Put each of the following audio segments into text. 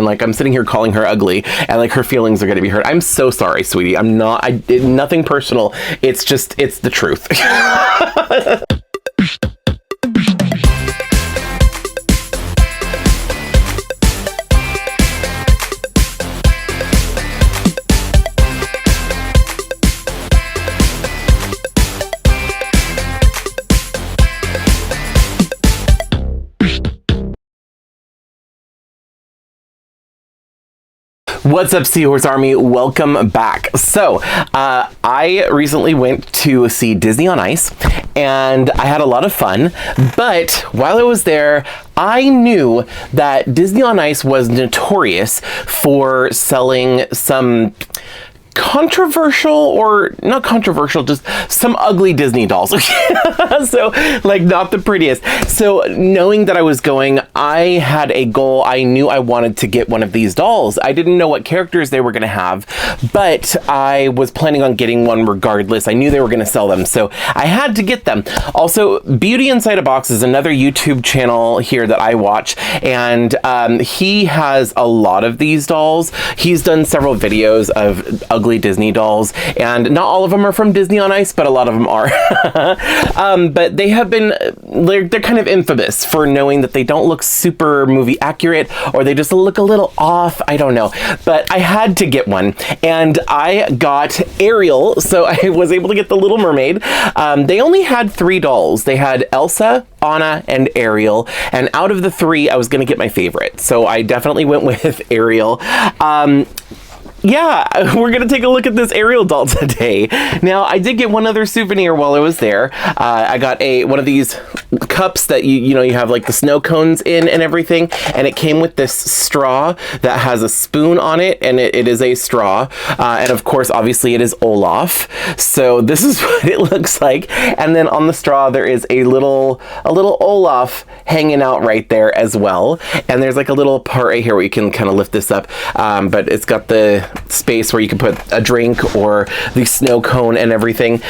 And like, I'm sitting here calling her ugly, and like, her feelings are going to be hurt. I'm so sorry, sweetie. I'm not, nothing personal. It's just, it's the truth. What's up, Seahorse Army? Welcome back. So, I recently went to see Disney on Ice, and I had a lot of fun, but while I was there, I knew that Disney on Ice was notorious for selling some controversial, or not controversial, just some ugly Disney dolls. So, like, not the prettiest. So, knowing that I was going, I had a goal. I knew I wanted to get one of these dolls. I didn't know what characters they were going to have, but I was planning on getting one regardless. I knew they were going to sell them, so I had to get them. Also, Beauty Inside a Box is another YouTube channel here that I watch, and he has a lot of these dolls. He's done several videos of ugly Disney dolls, and not all of them are from Disney on Ice, but a lot of them are. But they have been, they're kind of infamous for knowing that they don't look super movie accurate, or they just look a little off. I don't know, but I had to get one, and I got Ariel, so I was able to get the Little Mermaid. They only had 3 dolls. They had Elsa, Anna, and Ariel, and out of the 3, I was going to get my favorite, so I definitely went with Ariel. Yeah, we're going to take a look at this Ariel doll today. Now, I did get one other souvenir while I was there. I got one of these cups that you have like the snow cones in and everything, and it came with this straw that has a spoon on it, and it is a straw. And of course, obviously, it is Olaf. So this is what it looks like. And then on the straw, there is a little Olaf hanging out right there as well. And there's like a little part right here where you can kind of lift this up, but it's got the space where you can put a drink or the snow cone and everything.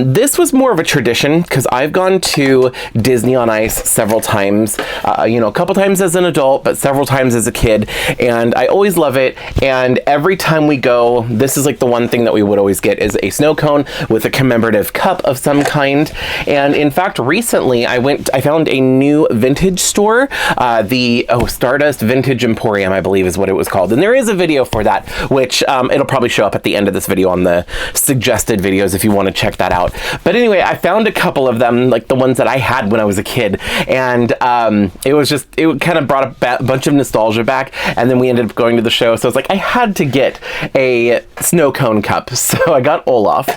This was more of a tradition because I've gone to Disney on Ice several times, a couple times as an adult, but several times as a kid, and I always love it. And every time we go, this is like the one thing that we would always get is a snow cone with a commemorative cup of some kind. And in fact, recently I found a new vintage store, the Stardust Vintage Emporium, I believe is what it was called. And there is a video for that, which it'll probably show up at the end of this video on the suggested videos if you want to check that out. But anyway, I found a couple of them, like the ones that I had when I was a kid, and it kind of brought a bunch of nostalgia back. And then we ended up going to the show, so it's like I had to get a snow cone cup, so I got Olaf.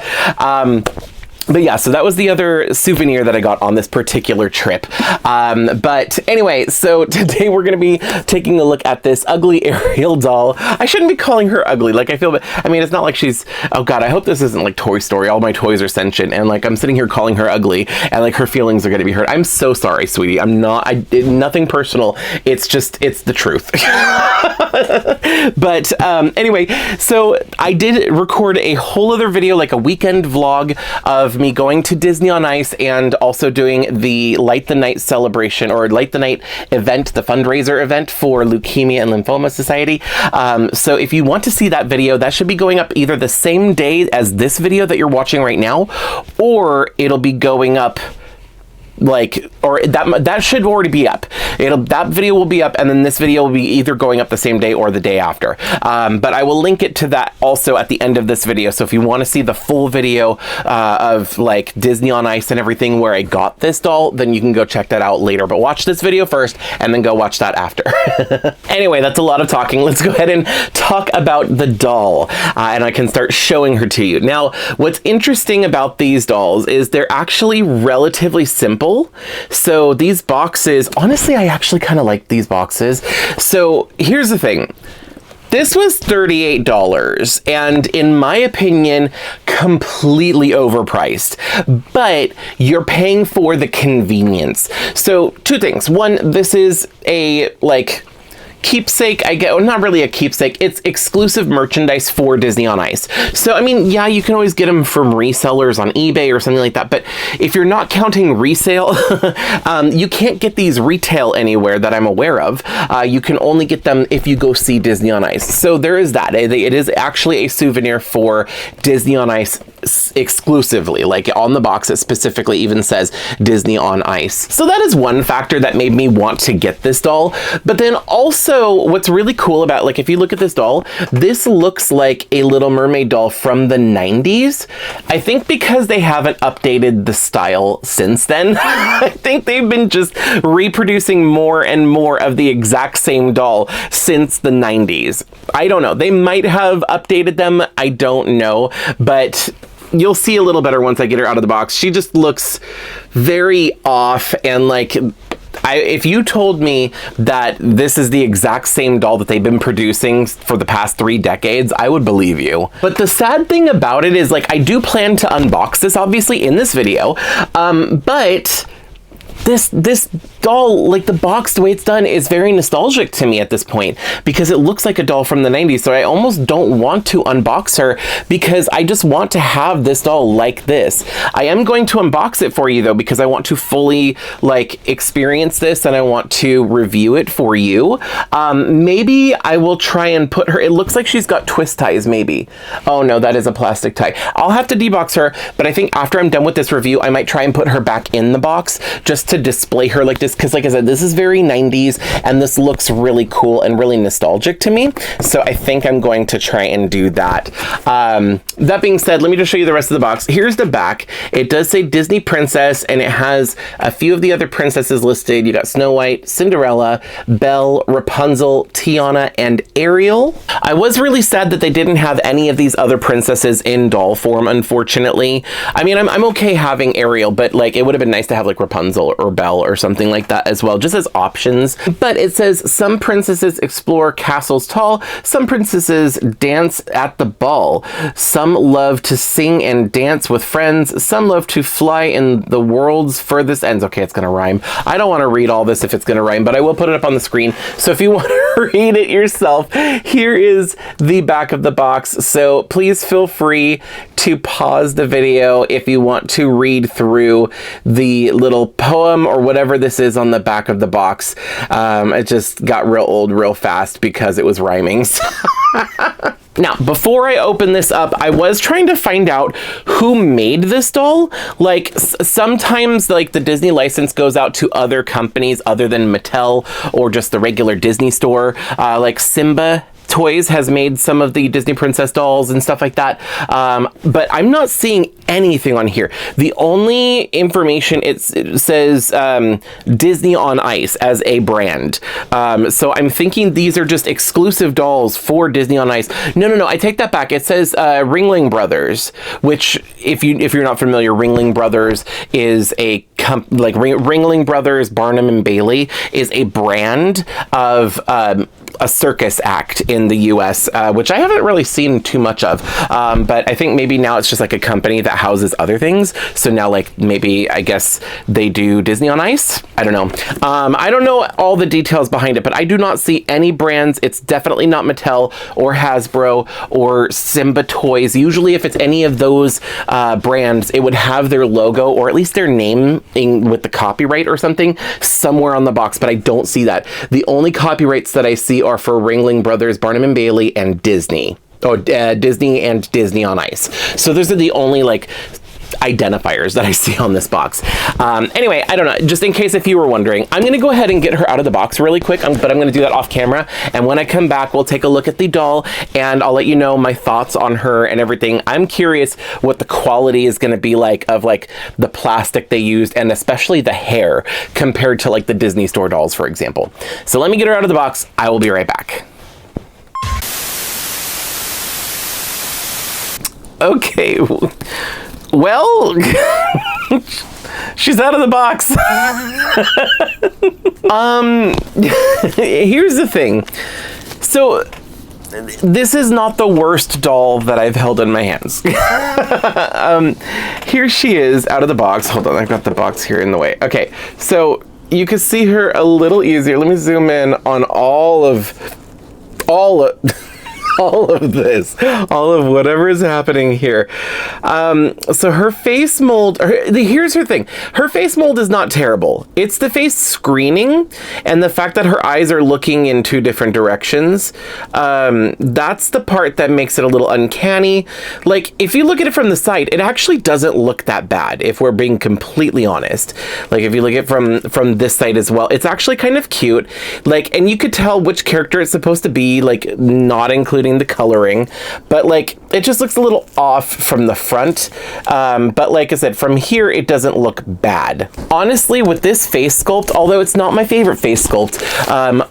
But yeah, so that was the other souvenir that I got on this particular trip. But anyway, so today we're going to be taking a look at this ugly Ariel doll. I shouldn't be calling her ugly. Like, I mean, it's not like she's, oh God, I hope this isn't like Toy Story. All my toys are sentient, and like, I'm sitting here calling her ugly, and like, her feelings are going to be hurt. I'm so sorry, sweetie. I'm not, nothing personal. It's just, it's the truth. But anyway, so I did record a whole other video, like a weekend vlog of me going to Disney on Ice and also doing the Light the Night celebration, or Light the Night event, the fundraiser event for Leukemia and Lymphoma Society. So if you want to see that video, that should be going up either the same day as this video that you're watching right now, or it'll be going up that should already be up. That video will be up, and then this video will be either going up the same day or the day after. But I will link it to that also at the end of this video. So if you want to see the full video of like Disney on Ice and everything where I got this doll, then you can go check that out later. But watch this video first and then go watch that after. Anyway, that's a lot of talking. Let's go ahead and talk about the doll, and I can start showing her to you. Now, what's interesting about these dolls is they're actually relatively simple. So these boxes, honestly, I actually kind of like these boxes. So here's the thing. This was $38, and in my opinion, completely overpriced, but you're paying for the convenience. So 2 things. 1, this is a, like, keepsake, I get, well, not really a keepsake, it's exclusive merchandise for Disney on Ice. So, I mean, yeah, you can always get them from resellers on eBay or something like that, but if you're not counting resale, you can't get these retail anywhere that I'm aware of. You can only get them if you go see Disney on Ice. So there is that. It is actually a souvenir for Disney on Ice exclusively. Like on the box, it specifically even says Disney on Ice. So that is one factor that made me want to get this doll. But then also what's really cool about, like, if you look at this doll, this looks like a Little Mermaid doll from the 90s. I think because they haven't updated the style since then. I think they've been just reproducing more and more of the exact same doll since the 90s. I don't know. They might have updated them. I don't know. But you'll see a little better once I get her out of the box. She just looks very off, and like, if you told me that this is the exact same doll that they've been producing for the past 3 decades, I would believe you. But the sad thing about it is, like, I do plan to unbox this, obviously, in this video, but this doll, like the box, the way it's done, is very nostalgic to me at this point because it looks like a doll from the 90s. So I almost don't want to unbox her because I just want to have this doll like this. I am going to unbox it for you though because I want to fully like experience this and I want to review it for you. Maybe I will try and put her, it looks like she's got twist ties maybe. Oh no, that is a plastic tie. I'll have to debox her, but I think after I'm done with this review, I might try and put her back in the box just to display her like this, because like I said, this is very 90s and this looks really cool and really nostalgic to me. So I think I'm going to try and do that. That being said, let me just show you the rest of the box. Here's the back. It does say Disney Princess and it has a few of the other princesses listed. You got Snow White, Cinderella, Belle, Rapunzel, Tiana, and Ariel. I was really sad that they didn't have any of these other princesses in doll form, unfortunately. I mean, I'm okay having Ariel, but like it would have been nice to have like Rapunzel or Belle or something like that as well, just as options. But it says some princesses explore castles tall, some princesses dance at the ball, some love to sing and dance with friends, some love to fly in the world's furthest ends. Okay, it's gonna rhyme. I don't want to read all this if it's gonna rhyme, but I will put it up on the screen. So if you want to read it yourself, here is the back of the box. So please feel free to pause the video if you want to read through the little poem or whatever this is on the back of the box. It just got real old real fast because it was rhyming. Now, before I open this up, I was trying to find out who made this doll. Like, sometimes, like, the Disney license goes out to other companies other than Mattel or just the regular Disney store. Like, Simba Toys has made some of the Disney Princess dolls and stuff like that. But I'm not seeing anything on here. The only information, it says Disney on Ice as a brand. So I'm thinking these are just exclusive dolls for Disney on Ice. No, I take that back. It says Ringling Brothers, which if you're not familiar, Ringling Brothers is a Ringling Brothers Barnum and Bailey is a brand of a circus act in the US, which I haven't really seen too much of. But I think maybe now it's just like a company that houses other things. So now, like, maybe I guess they do Disney on Ice. I don't know. I don't know all the details behind it, but I do not see any brands. It's definitely not Mattel or Hasbro or Simba Toys. Usually if it's any of those brands, it would have their logo or at least their name with the copyright or something somewhere on the box, but I don't see that. The only copyrights that I see are for Ringling Brothers, Barnum and Bailey, and Disney. Oh, Disney and Disney on Ice. So those are the only like identifiers that I see on this box. Anyway, I don't know, just in case if you were wondering, I'm gonna go ahead and get her out of the box really quick, but I'm gonna do that off camera, and when I come back, we'll take a look at the doll, and I'll let you know my thoughts on her and everything. I'm curious what the quality is gonna be like of like the plastic they used, and especially the hair, compared to like the Disney store dolls, for example. So let me get her out of the box. I will be right back. Okay. Well, she's out of the box. Here's the thing. So this is not the worst doll that I've held in my hands. Here she is out of the box. Hold on, I've got the box here in the way. Okay, so you can see her a little easier. Let me zoom in on all of all of this, all of whatever is happening here. So her face mold, here's her thing. Her face mold is not terrible. It's the face screening and the fact that her eyes are looking in two different directions. That's the part that makes it a little uncanny. Like, if you look at it from the side, it actually doesn't look that bad, if we're being completely honest. Like, if you look at it from this side as well, it's actually kind of cute. Like, and you could tell which character it's supposed to be, like, not including the coloring, but like it just looks a little off from the front, but like I said, from here it doesn't look bad. Honestly, with this face sculpt, although it's not my favorite face sculpt,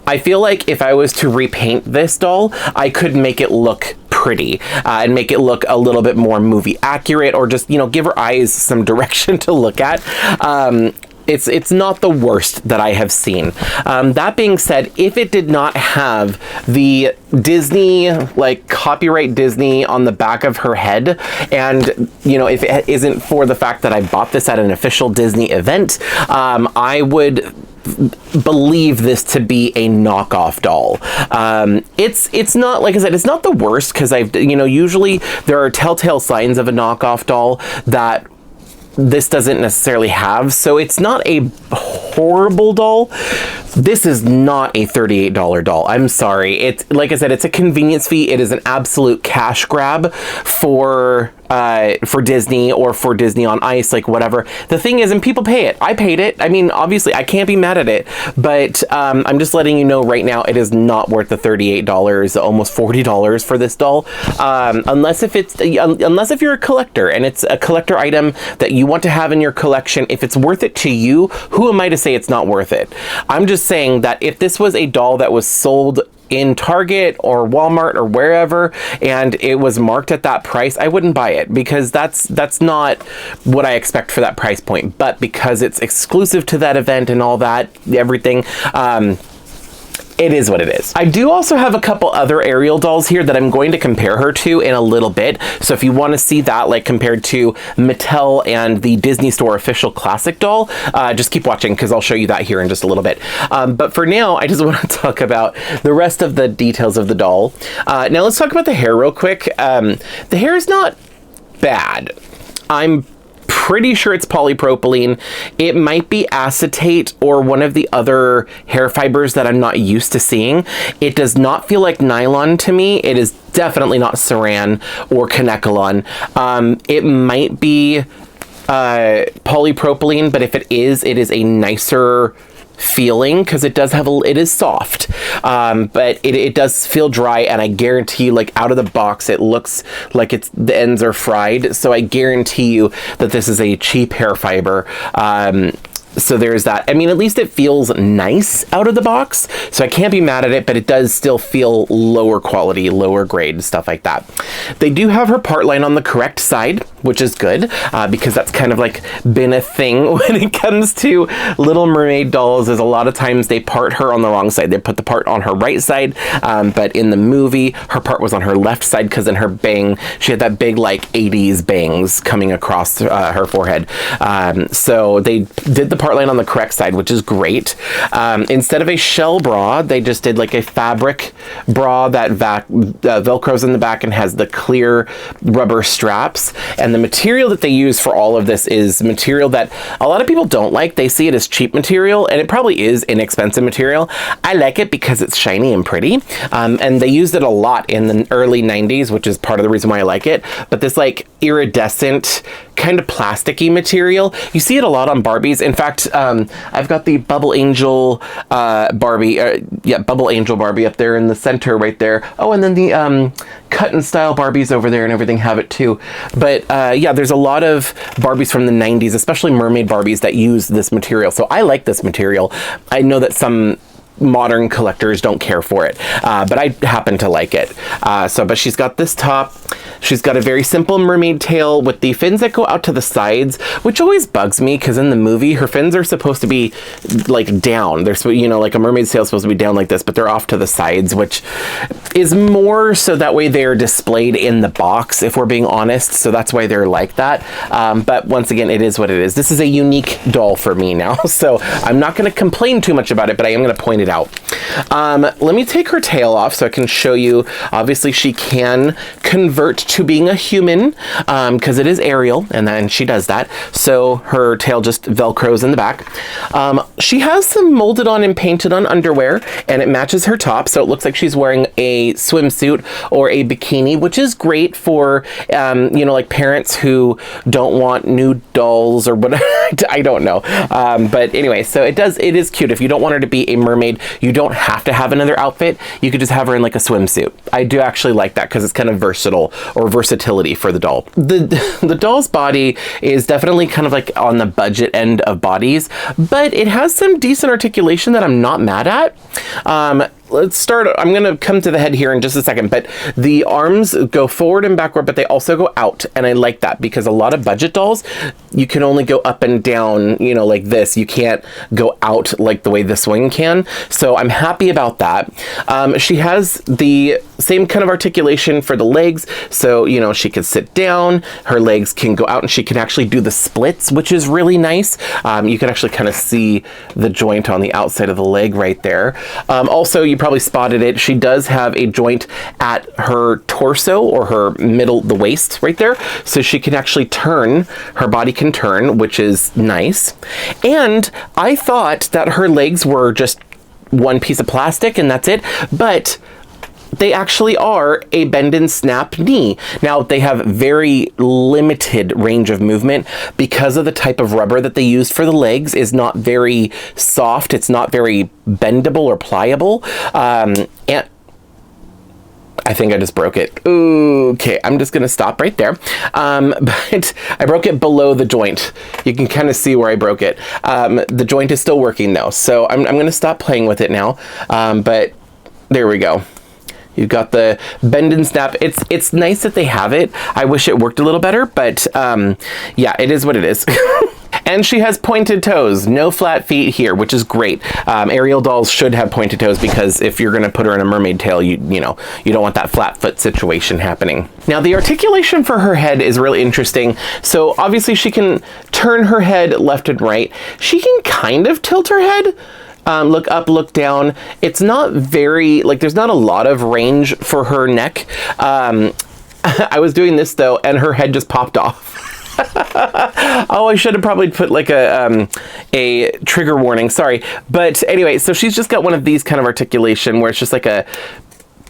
I feel like if I was to repaint this doll, I could make it look pretty and make it look a little bit more movie accurate, or just, you know, give her eyes some direction to look at. It's not the worst that I have seen. That being said, if it did not have the Disney, like copyright Disney on the back of her head, and, you know, if it isn't for the fact that I bought this at an official Disney event, I would believe this to be a knockoff doll. It's not, like I said, it's not the worst, because usually there are telltale signs of a knockoff doll that this doesn't necessarily have, so it's not a horrible doll. This is not a $38 doll. I'm sorry. It's, like I said, it's a convenience fee. It is an absolute cash grab for Disney, or for Disney on Ice, like whatever. The thing is, and people pay it. I paid it. I mean, obviously, I can't be mad at it, but I'm just letting you know right now, it is not worth the $38, almost $40 for this doll, unless if you're a collector and it's a collector item that you want to have in your collection. If it's worth it to you, who am I to say it's not worth it? I'm just saying that if this was a doll that was sold in Target or Walmart or wherever, and it was marked at that price, I wouldn't buy it, because that's not what I expect for that price point. But because it's exclusive to that event and all that, everything, it is what it is. I do also have a couple other Ariel dolls here that I'm going to compare her to in a little bit. So if you want to see that, like compared to Mattel and the Disney Store official classic doll, just keep watching, because I'll show you that here in just a little bit. But for now, I just want to talk about the rest of the details of the doll. Now let's talk about the hair real quick. The hair is not bad. I'm pretty sure it's polypropylene. It might be acetate or one of the other hair fibers that I'm not used to seeing. It does not feel like nylon to me. It is definitely not saran or Kanekalon. It might be polypropylene, but if it is a nicer feeling, because it is soft, but it does feel dry, and I guarantee you, like out of the box, it looks like the ends are fried, so I guarantee you that this is a cheap hair fiber. So there's that. I mean, at least it feels nice out of the box, so I can't be mad at it, but it does still feel lower quality, lower grade, stuff like that. They do have her part line on the correct side, which is good, because that's kind of like been a thing when it comes to Little Mermaid dolls, is a lot of times they part her on the wrong side. They put the part on her right side, but in the movie, her part was on her left side, because in her bang, she had that big like 80s bangs coming across her forehead. So they did the part line on the correct side, which is great. Instead of a shell bra, they just did like a fabric bra that velcros in the back and has the clear rubber straps. And the material that they use for all of this is material that a lot of people don't like. They see it as cheap material, and it probably is inexpensive material. I like it because it's shiny and pretty, and they used it a lot in the early 90s, which is part of the reason why I like it. But this like iridescent kind of plasticky material, you see it a lot on Barbies. In fact, I've got the Bubble Angel Barbie, Bubble Angel Barbie up there in the center right there. Oh, and then the cut and style Barbies over there and everything have it too. But yeah, there's a lot of Barbies from the 90s, especially mermaid Barbies, that use this material. So I like this material. I know that some modern collectors don't care for it, but I happen to like it. But she's got this top. She's got a very simple mermaid tail with the fins that go out to the sides, which always bugs me because in the movie her fins are supposed to be like down. They're, you know, like a mermaid's tail is supposed to be down like this, but they're off to the sides, which is more so that way they're displayed in the box, if we're being honest. So that's why they're like that. But once again, it is what it is. This is a unique doll for me now, so I'm not going to complain too much about it, but I am going to point it out. Let me take her tail off so I can show you. Obviously, she can convert to being a human because it is Ariel, and then she does that. So her tail just velcros in the back. She has some molded on and painted on underwear, and it matches her top, so it looks like she's wearing a swimsuit or a bikini, which is great for you know, like parents who don't want new dolls or whatever. I don't know. But anyway, so it is cute. If you don't want her to be a mermaid, you don't have to have another outfit. You could just have her in like a swimsuit. I do actually like that because it's kind of versatile, or versatility for the doll. The doll's body is definitely kind of like on the budget end of bodies, but it has some decent articulation that I'm not mad at. Let's start. I'm going to come to the head here in just a second, but the arms go forward and backward, but they also go out. And I like that because a lot of budget dolls, you can only go up and down, you know, like this. You can't go out like the way this one can. So I'm happy about that. She has the same kind of articulation for the legs. So, you know, she can sit down, her legs can go out, and she can actually do the splits, which is really nice. You can actually kind of see the joint on the outside of the leg right there. Also, you probably spotted it. She does have a joint at her torso, or her middle, the waist right there. So she can actually turn, her body can turn, which is nice. And I thought that her legs were just one piece of plastic and that's it. But they actually are a bend and snap knee. Now, they have very limited range of movement because of the type of rubber that they used for the legs is not very soft. It's not very bendable or pliable. And I think I just broke it. Okay, I'm just gonna stop right there. But I broke it below the joint. You can kind of see where I broke it. The joint is still working though, so I'm gonna stop playing with it now. But there we go. You've got the bend and snap. It's nice that they have it. I wish it worked a little better, but yeah, it is what it is. And she has pointed toes, no flat feet here, which is great. Ariel dolls should have pointed toes because if you're gonna put her in a mermaid tail, you know, you don't want that flat foot situation happening. Now, the articulation for her head is really interesting. So obviously she can turn her head left and right. She can kind of tilt her head. Look up, look down. It's not very, like, there's not a lot of range for her neck. I was doing this though, and her head just popped off. Oh, I should have probably put like a trigger warning, sorry. But anyway, so she's just got one of these kind of articulation where it's just like a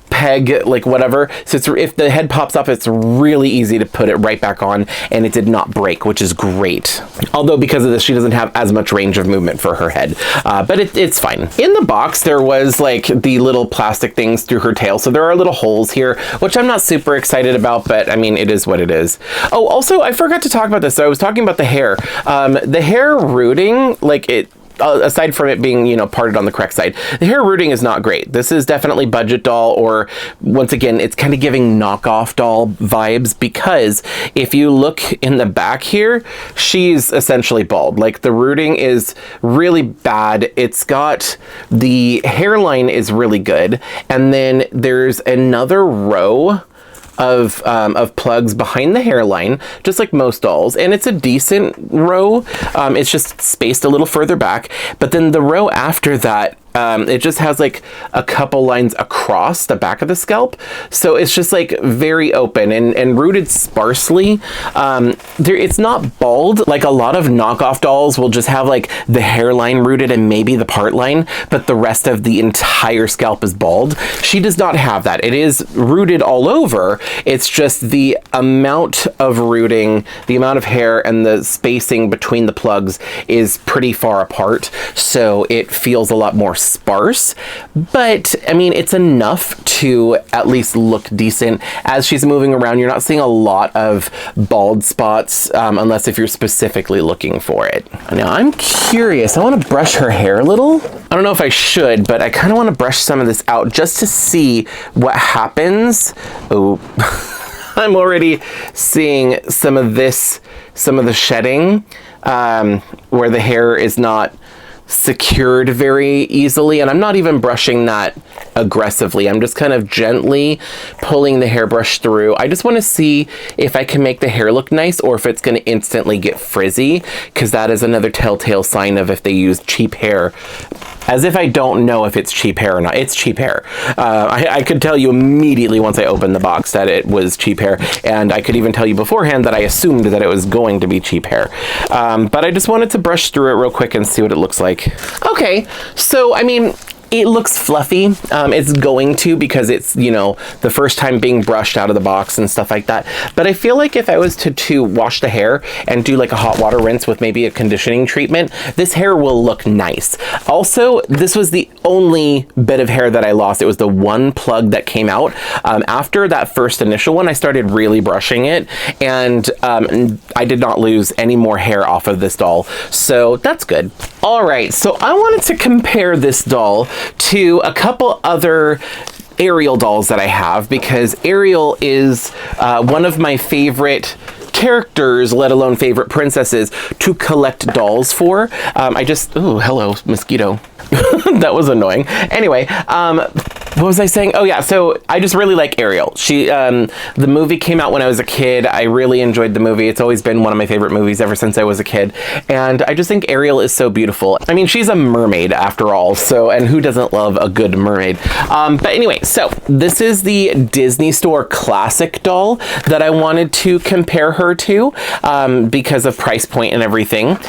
peg, like whatever. So it's, if the head pops up, it's really easy to put it right back on, and it did not break, which is great. Although because of this, she doesn't have as much range of movement for her head, but it's fine. In the box, there was like the little plastic things through her tail. So there are little holes here, which I'm not super excited about, but I mean, it is what it is. Oh, also, I forgot to talk about this. So I was talking about the hair. The hair rooting, like it, aside from it being, you know, parted on the correct side, the hair rooting is not great. This is definitely budget doll, or once again, it's kind of giving knockoff doll vibes, because if you look in the back here, she's essentially bald. Like, the rooting is really bad. It's got, the hairline is really good, and then there's another row of plugs behind the hairline, just like most dolls, and it's a decent row. It's just spaced a little further back, but then the row after that, it just has like a couple lines across the back of the scalp, so it's just like very open and rooted sparsely. It's not bald. Like a lot of knockoff dolls will just have like the hairline rooted and maybe the part line, but the rest of the entire scalp is bald. She does not have that. It is rooted all over. It's just the amount of rooting, the amount of hair, and the spacing between the plugs is pretty far apart, so it feels a lot more sparse, but I mean, it's enough to at least look decent. As she's moving around, you're not seeing a lot of bald spots, unless if you're specifically looking for it. Now, I'm curious. I want to brush her hair a little. I don't know if I should, but I kind of want to brush some of this out just to see what happens. Oh, I'm already seeing some of this, some of the shedding, where the hair is not secured very easily, and I'm not even brushing that aggressively. I'm just kind of gently pulling the hairbrush through. I just want to see if I can make the hair look nice or if it's going to instantly get frizzy, because that is another telltale sign of if they use cheap hair. As if I don't know if it's cheap hair or not. It's cheap hair. I could tell you immediately once I opened the box that it was cheap hair, and I could even tell you beforehand that I assumed that it was going to be cheap hair. But I just wanted to brush through it real quick and see what it looks like. Okay, so I mean, it looks fluffy. It's going to, because it's, you know, the first time being brushed out of the box and stuff like that. But I feel like if I was to wash the hair and do like a hot water rinse with maybe a conditioning treatment, this hair will look nice. Also, this was the only bit of hair that I lost. It was the one plug that came out. After that first initial one, I started really brushing it, and I did not lose any more hair off of this doll. So that's good. All right, so I wanted to compare this doll to a couple other Ariel dolls that I have, because Ariel is one of my favorite characters, let alone favorite princesses, to collect dolls for. Oh, hello, mosquito. That was annoying. Anyway, what was I saying? Oh yeah, so I just really like Ariel. She, the movie came out when I was a kid. I really enjoyed the movie. It's always been one of my favorite movies ever since I was a kid. And I just think Ariel is so beautiful. I mean, she's a mermaid after all, so, and who doesn't love a good mermaid? But anyway, so this is the Disney Store classic doll that I wanted to compare her to, because of price point and everything.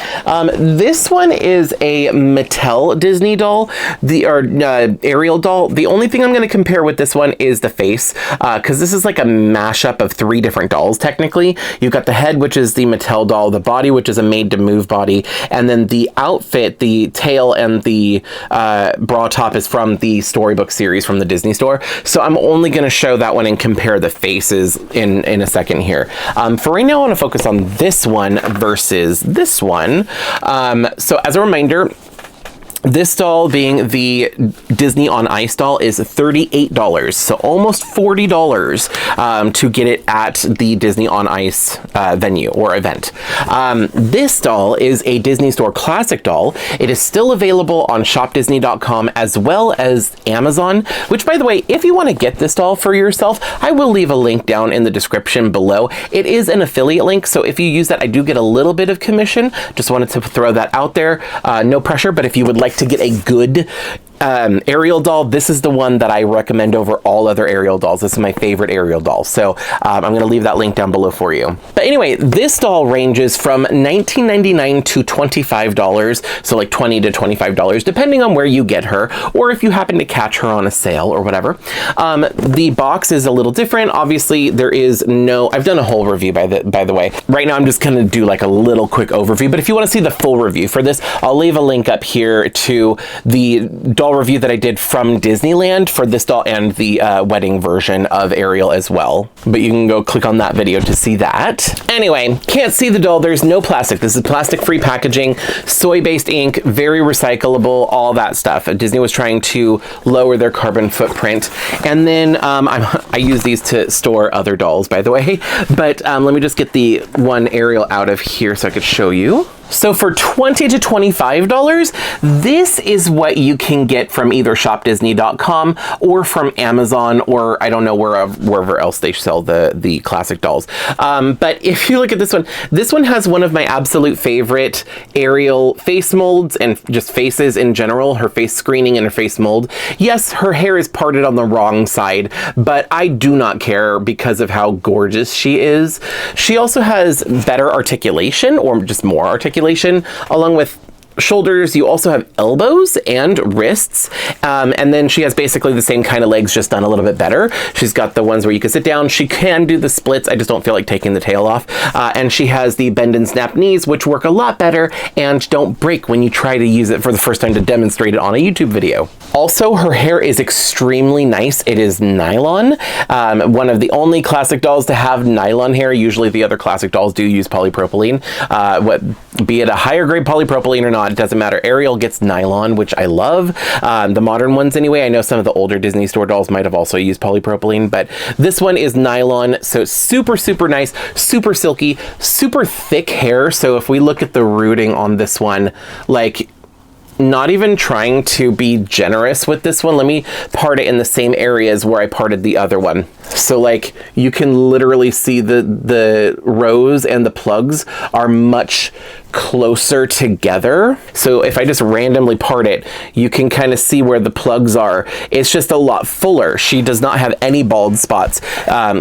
This one is a Mattel Disney doll, Ariel doll. The only thing I'm going to compare with this one is the face, because this is like a mashup of 3 different dolls. Technically, you've got the head, which is the Mattel doll, the body, which is a made-to-move body, and then the outfit, the tail and the bra top, is from the Storybook series from the Disney Store. So I'm only going to show that one and compare the faces in a second here. For right now, I want to focus on this one versus this one. So as a reminder, this doll, being the Disney on Ice doll, is $38, so almost $40 to get it at the Disney on Ice venue or event. This doll is a Disney Store classic doll. It is still available on shopdisney.com as well as Amazon, which, by the way, if you want to get this doll for yourself, I will leave a link down in the description below. It is an affiliate link, so if you use that, I do get a little bit of commission. Just wanted to throw that out there. No pressure, but if you would like to get a good Ariel doll, this is the one that I recommend over all other Ariel dolls. This is my favorite Ariel doll. So I'm going to leave that link down below for you. But anyway, this doll ranges from $19.99 to $25. So like $20 to $25, depending on where you get her, or if you happen to catch her on a sale or whatever. The box is a little different. Obviously, there is no, I've done a whole review by the way. Right now, I'm just going to do like a little quick overview. But if you want to see the full review for this, I'll leave a link up here to the doll review that I did from Disneyland for this doll and the wedding version of Ariel as well. But you can go click on that video to see that. Anyway, can't see the doll. There's no plastic. This is plastic-free packaging, soy-based ink, very recyclable, all that stuff. Disney was trying to lower their carbon footprint. And then I use these to store other dolls, by the way. But let me just get the one Ariel out of here so I could show you. So for $20 to $25, this is what you can get from either shopdisney.com or from Amazon, or I don't know, wherever else they sell the classic dolls. But if you look at this one has one of my absolute favorite Ariel face molds and just faces in general, her face screening and her face mold. Yes, her hair is parted on the wrong side, but I do not care because of how gorgeous she is. She also has better articulation, or just more articulation, along with shoulders, you also have elbows and wrists, and then she has basically the same kind of legs, just done a little bit better. She's got the ones where you can sit down. She can do the splits. I just don't feel like taking the tail off. And she has the bend and snap knees, which work a lot better and don't break when you try to use it for the first time to demonstrate it on a YouTube video. Also, her hair is extremely nice. It is nylon. One of the only classic dolls to have nylon hair. Usually the other classic dolls do use polypropylene. Be it a higher grade polypropylene or not, it doesn't matter. Ariel gets nylon, which I love. The modern ones anyway. I know some of the older Disney Store dolls might have also used polypropylene, but this one is nylon, so super, super nice, super silky, super thick hair. So if we look at the rooting on this one, like, not even trying to be generous with this one. Let me part it in the same areas where I parted the other one. So like you can literally see the rows and the plugs are much closer together. So if I just randomly part it, you can kind of see where the plugs are. It's just a lot fuller. She does not have any bald spots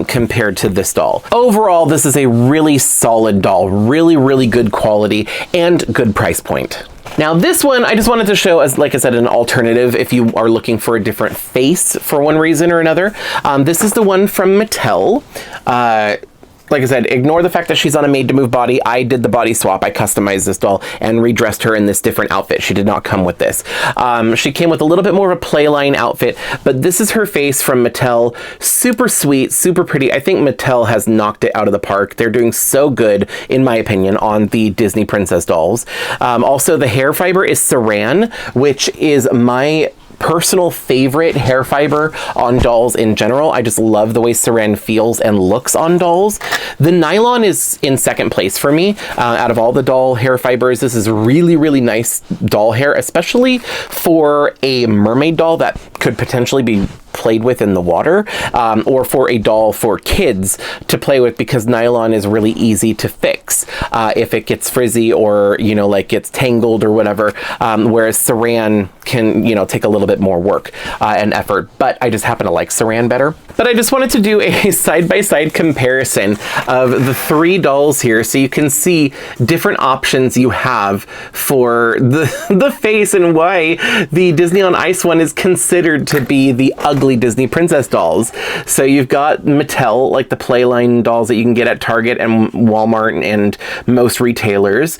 compared to this doll. Overall, this is a really solid doll, really, really good quality and good price point. Now this one, I just wanted to show as, like I said, an alternative if you are looking for a different face for one reason or another. This is the one from Mattel. Like I said, ignore the fact that she's on a made-to-move body. I did the body swap. I customized this doll and redressed her in this different outfit. She did not come with this. She came with a little bit more of a playline outfit, but this is her face from Mattel. Super sweet, super pretty. I think Mattel has knocked it out of the park. They're doing so good, in my opinion, on the Disney princess dolls. Also, the hair fiber is saran, which is my personal favorite hair fiber on dolls in general. I just love the way saran feels and looks on dolls. The nylon is in second place for me. Out of all the doll hair fibers, this is really, really nice doll hair, especially for a mermaid doll that could potentially be played with in the water, or for a doll for kids to play with, because nylon is really easy to fix if it gets frizzy or, you know, like gets tangled or whatever, whereas saran can, you know, take a little bit more work and effort, but I just happen to like saran better. But I just wanted to do a side-by-side comparison of the three dolls here so you can see different options you have for the face and why the Disney on Ice one is considered to be the ugly Disney princess dolls. So you've got Mattel, like the playline dolls that you can get at Target and Walmart and most retailers.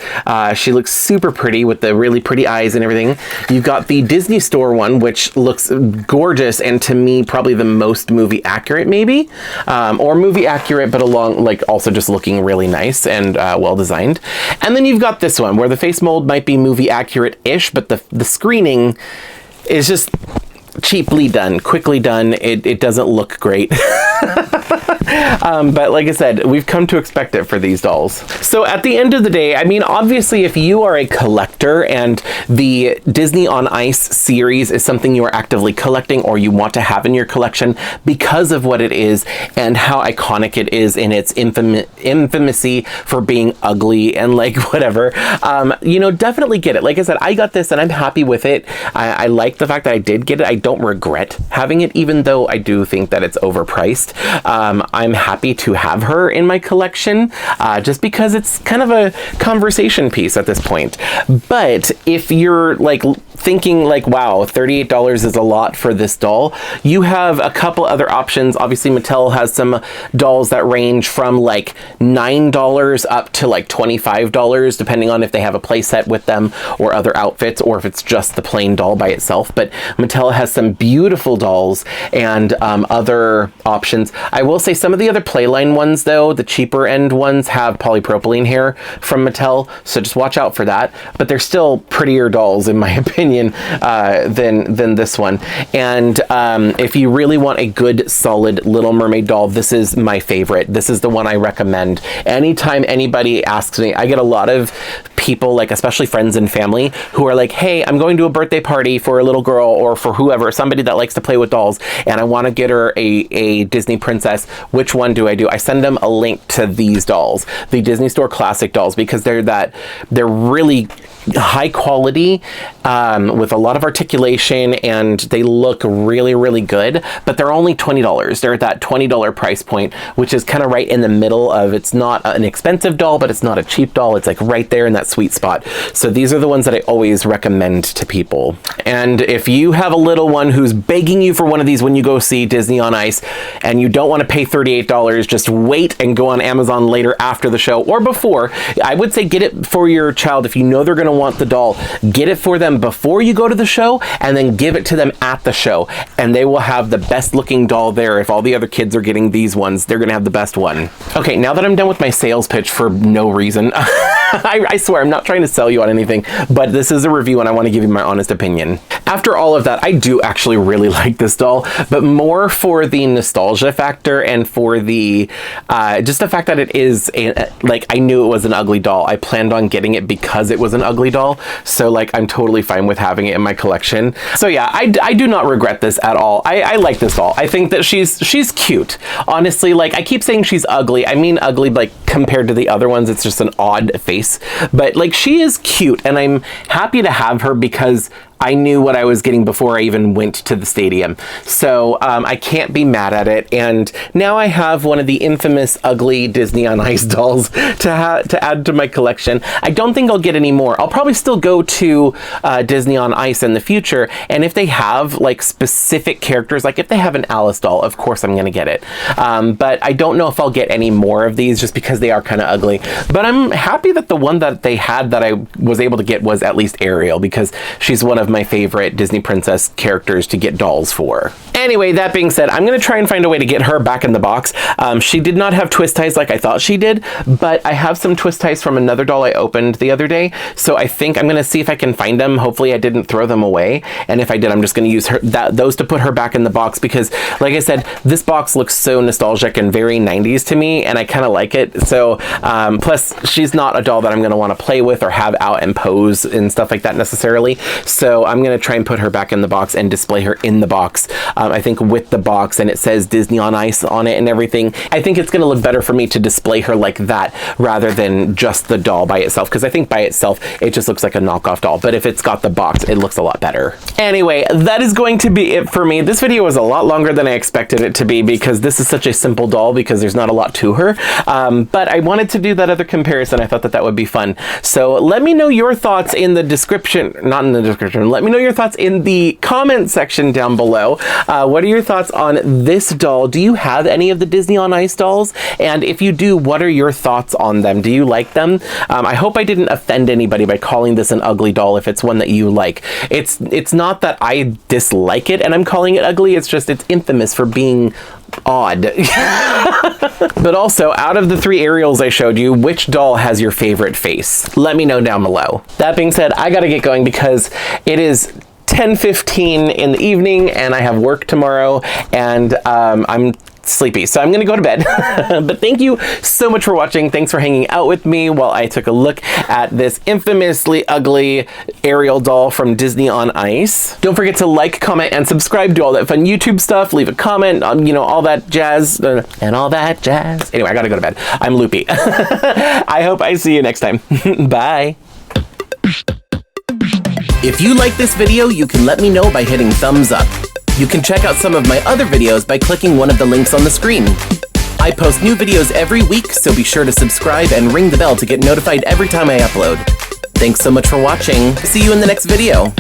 She looks super pretty with the really pretty eyes and everything. You've got the Disney Store one, which looks gorgeous and to me probably the most movie accurate maybe, or movie accurate but along like also just looking really nice and well designed. And then you've got this one where the face mold might be movie accurate-ish, but the screening is just cheaply done, quickly done. It doesn't look great. But like I said, we've come to expect it for these dolls. So at the end of the day, I mean, obviously if you are a collector and the Disney on Ice series is something you are actively collecting or you want to have in your collection because of what it is and how iconic it is in its infamy for being ugly and like whatever, you know, definitely get it. Like I said, I got this and I'm happy with it. I like the fact that I did get it. I don't regret having it, even though I do think that it's overpriced. I'm happy to have her in my collection just because it's kind of a conversation piece at this point. But if you're like thinking like, wow, $38 is a lot for this doll, you have a couple other options. Obviously Mattel has some dolls that range from like $9 up to like $25, depending on if they have a play set with them or other outfits, or if it's just the plain doll by itself. But Mattel has some beautiful dolls and other options. I will say some of the other playline ones though, the cheaper end ones, have polypropylene hair from Mattel, so just watch out for that. But they're still prettier dolls in my opinion than this one. And if you really want a good solid Little Mermaid doll, this is my favorite. This is the one I recommend. Anytime anybody asks me, I get a lot of people, like especially friends and family, who are like, hey, I'm going to a birthday party for a little girl or for whoever, somebody that likes to play with dolls, and I want to get her a Disney princess. Which one do? I send them a link to these dolls, the Disney Store classic dolls, because they're really high quality with a lot of articulation and they look really, really good, but they're only $20. They're at that $20 price point, which is kind of right in the middle of, it's not an expensive doll, but it's not a cheap doll. It's like right there in that sweet spot. So these are the ones that I always recommend to people. And if you have a little one who's begging you for one of these when you go see Disney on Ice and you don't want to pay $38, just wait and go on Amazon later after the show or before. I would say get it for your child if you know they're going to want the doll. Get it for them before you go to the show and then give it to them at the show. And they will have the best looking doll there. If all the other kids are getting these ones, they're going to have the best one. Okay, now that I'm done with my sales pitch for no reason, I swear I'm not trying to sell you on anything, but this is a review and I want to give you my honest opinion. After all of that, I do actually really like this doll, but more for the nostalgia factor and for the just the fact that it is like, I knew it was an ugly doll. I planned on getting it because it was an ugly doll, so like I'm totally fine with having it in my collection. So yeah, I do not regret this at all. I like this doll. I think that she's cute. Honestly, like I keep saying she's ugly. I mean ugly, like compared to the other ones, it's just an odd face. But like she is cute, and I'm happy to have her because I knew what I was getting before I even went to the stadium. So I can't be mad at it. And now I have one of the infamous ugly Disney on Ice dolls to add to my collection. I don't think I'll get any more. I'll probably still go to Disney on Ice in the future. And if they have like specific characters, like if they have an Alice doll, of course I'm going to get it. But I don't know if I'll get any more of these just because they are kind of ugly. But I'm happy that the one that they had that I was able to get was at least Ariel, because she's one of my favorite Disney princess characters to get dolls for. Anyway, that being said, I'm going to try and find a way to get her back in the box. She did not have twist ties like I thought she did, but I have some twist ties from another doll I opened the other day, so I think I'm going to see if I can find them. Hopefully I didn't throw them away, and if I did, I'm just going to use those to put her back in the box, because like I said, this box looks so nostalgic and very 90s to me, and I kind of like it. So plus she's not a doll that I'm going to want to play with or have out and pose and stuff like that necessarily, so I'm going to try and put her back in the box and display her in the box. I think with the box, and it says Disney on Ice on it and everything, I think it's going to look better for me to display her like that rather than just the doll by itself, because I think by itself it just looks like a knockoff doll, but if it's got the box, it looks a lot better. Anyway, that is going to be it for me. This video was a lot longer than I expected it to be because this is such a simple doll because there's not a lot to her, but I wanted to do that other comparison. I thought that that would be fun. So let me know your thoughts in the description, not in the description, let me know your thoughts in the comment section down below. What are your thoughts on this doll? Do you have any of the Disney on Ice dolls? And if you do, what are your thoughts on them? Do you like them? I hope I didn't offend anybody by calling this an ugly doll if it's one that you like. It's not that I dislike it and I'm calling it ugly, it's just it's infamous for being odd. But also, out of the 3 Ariels I showed you, which doll has your favorite face? Let me know down below. That being said, I gotta get going because it is 10:15 in the evening and I have work tomorrow, and I'm sleepy, so I'm gonna go to bed. But thank you so much for watching. Thanks for hanging out with me while I took a look at this infamously ugly Ariel doll from Disney on Ice. Don't forget to like, comment, and subscribe. Do all that fun YouTube stuff. Leave a comment, you know, all that jazz and all that jazz. Anyway, I gotta go to bed. I'm loopy. I hope I see you next time. Bye. If you like this video, you can let me know by hitting thumbs up. You can check out some of my other videos by clicking one of the links on the screen. I post new videos every week, so be sure to subscribe and ring the bell to get notified every time I upload. Thanks so much for watching. See you in the next video.